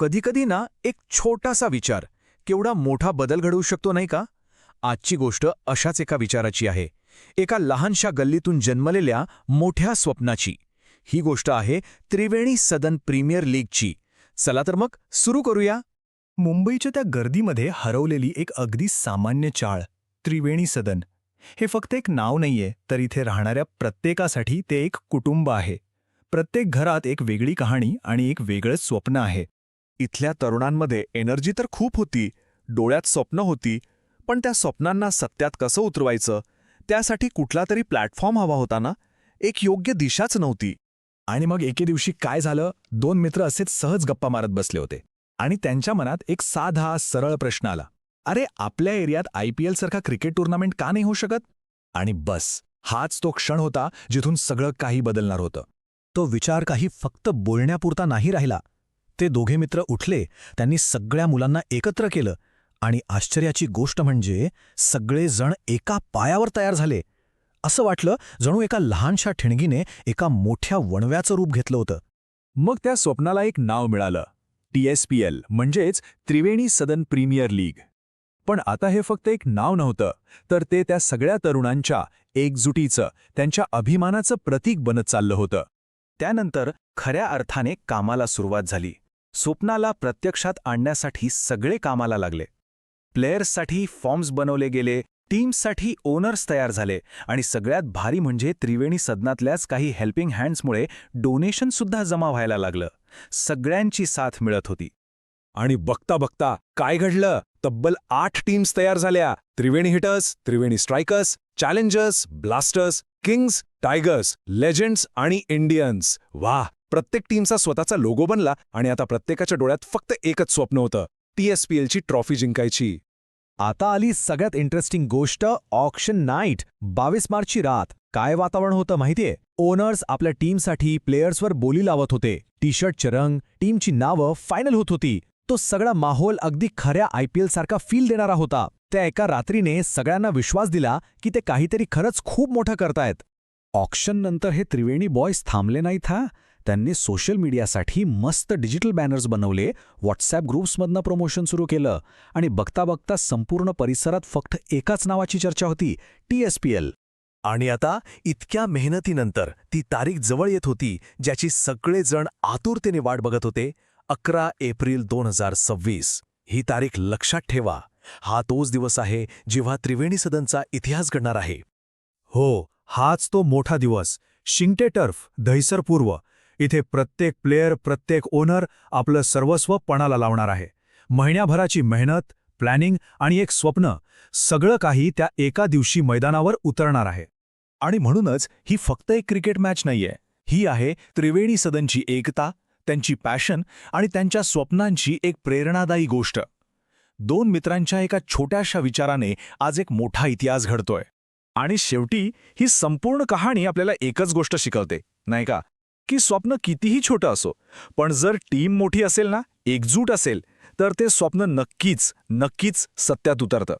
कधीकधी ना एक छोटासा विचार केवढा मोठा बदल घडवू शकतो नाही का? आजची गोष्ट अशाच एका विचाराची आहे, एका लहानशा गल्लीतून जन्मलेल्या मोठ्या स्वप्नाची. ही गोष्ट आहे त्रिवेणी सदन प्रीमियर लीगची. चला तर मग सुरू करूया. मुंबईच्या त्या गर्दीमध्ये हरवलेली एक अगदी सामान्य चाळ, त्रिवेणी सदन. हे फक्त एक नाव नाहीये, तर इथे राहणाऱ्या प्रत्येकासाठी ते एक कुटुंब आहे. प्रत्येक घरात एक वेगळी कहाणी आणि एक वेगळंच स्वप्न आहे. इथल्या तरुणांमध्ये एनर्जी तर खूप होती, डोळ्यात स्वप्न होती, पण त्या स्वप्नांना सत्यात कसं उतरवायचं, त्यासाठी कुठला तरी प्लॅटफॉर्म हवा होता ना. एक योग्य दिशाच नव्हती. आणि मग एके दिवशी काय झालं, दोन मित्र असेच सहज गप्पा मारत बसले होते आणि त्यांच्या मनात एक साधा सरळ प्रश्न आला. अरे, आपल्या एरियात IPL सारखा क्रिकेट टुर्नामेंट का नाही होऊ शकत? आणि बस, हाच तो क्षण होता जिथून सगळं काही बदलणार होतं. तो विचार काही फक्त बोलण्यापुरता नाही राहिला. ते दोघे मित्र उठले, त्यांनी सगळ्या मुलांना एकत्र केलं आणि आश्चर्याची गोष्ट म्हणजे सगळेजण एका पायावर तयार झाले. असं वाटलं जणू एका लहानशा ठिणगीने एका मोठ्या वणव्याचं रूप घेतलं होतं. मग त्या स्वप्नाला एक नाव मिळालं, TSPL, म्हणजेच त्रिवेणी सदन प्रीमियर लीग. पण आता हे फक्त एक नाव नव्हतं, तर ते त्या सगळ्या तरुणांच्या एकजुटीचं, त्यांच्या अभिमानाचं प्रतीक बनत चाललं होतं. त्यानंतर खऱ्या अर्थाने कामाला सुरुवात झाली. स्वप्नाला प्रत्यक्षात आणण्यासाठी सगळे कामाला लागले. प्लेयर्ससाठी फॉर्म्स बनवले गेले, टीम्ससाठी ओनर्स तयार झाले आणि सगळ्यात भारी म्हणजे त्रिवेणी सदनातल्याच काही हेल्पिंग हँड्समुळे डोनेशनसुद्धा जमा व्हायला लागलं. सगळ्यांची साथ मिळत होती. आणि बघता बघता काय घडलं, तब्बल 8 टीम्स तयार झाल्या. Triveni hitters, Triveni strikers, challengers, blasters, kings, tigers, legends आणि इंडियन्स. वाह! प्रत्येक टीमचा स्वतःचा लोगो बनला आणि आता प्रत्येकाच्या डोळ्यात फक्त एकच स्वप्न होतं, TSPLची ट्रॉफी जिंकायची. आता आली सगळ्यात इंटरेस्टिंग गोष्ट, ऑक्शन नाईट. 22 मार्चची रात. काय वातावरण होतं माहितीये? ओनर्स आपल्या टीमसाठी प्लेयर्सवर बोली लावत होते. टी-शर्टचे रंग, टीमची नावं फायनल होत होती. तो सगळा माहोल अगदी खऱ्या IPL सारखा फील देणारा होता. त्या एका रात्रीने सगळ्यांना विश्वास दिला की ते काहीतरी खरंच खूप मोठं करतायत. ऑक्शननंतर हे त्रिवेणी बॉयज थांबले नाहीत हा. त्यांनी सोशल मीडियासाठी मस्त डिजिटल बॅनर्स बनवले, व्हॉट्सॲप ग्रुप्समधनं प्रमोशन सुरू केलं आणि बघता बघता संपूर्ण परिसरात फक्त एकाच नावाची चर्चा होती, TSPL. आणि आता इतक्या मेहनतीनंतर ती तारीख जवळ येत होती, ज्याची सगळेजण आतुरतेने वाट बघत होते. 11 एप्रिल 2026. ही तारीख लक्षात ठेवा. हा तोच दिवस आहे जेव्हा त्रिवेणी सदनचा इतिहास घडणार आहे. हो, हाच तो मोठा दिवस. शिंगटे टर्फ, दहिसर पूर्व. इथे प्रत्येक प्लेयर, प्रत्येक ओनर आपलं सर्वस्व पणाला लावणार आहे. महिन्याभराची मेहनत, प्लॅनिंग आणि एक स्वप्न, सगळं काही त्या एका दिवशी मैदानावर उतरणार आहे. आणि म्हणूनच ही फक्त एक क्रिकेट मॅच नाहीये. ही आहे त्रिवेणी सदनची एकता, त्यांची पॅशन आणि त्यांच्या स्वप्नांची एक प्रेरणादायी गोष्ट. 2 मित्रांच्या एका छोट्याशा विचाराने आज एक मोठा इतिहास घडतोय. आणि शेवटी ही संपूर्ण कहाणी आपल्याला एकच गोष्ट शिकवते, नाही का? की स्वप्न कितीही छोटं असो, पण जर टीम मोठी असेल ना, एकजूट असेल, तर ते स्वप्न नक्कीच सत्यात उतरतं.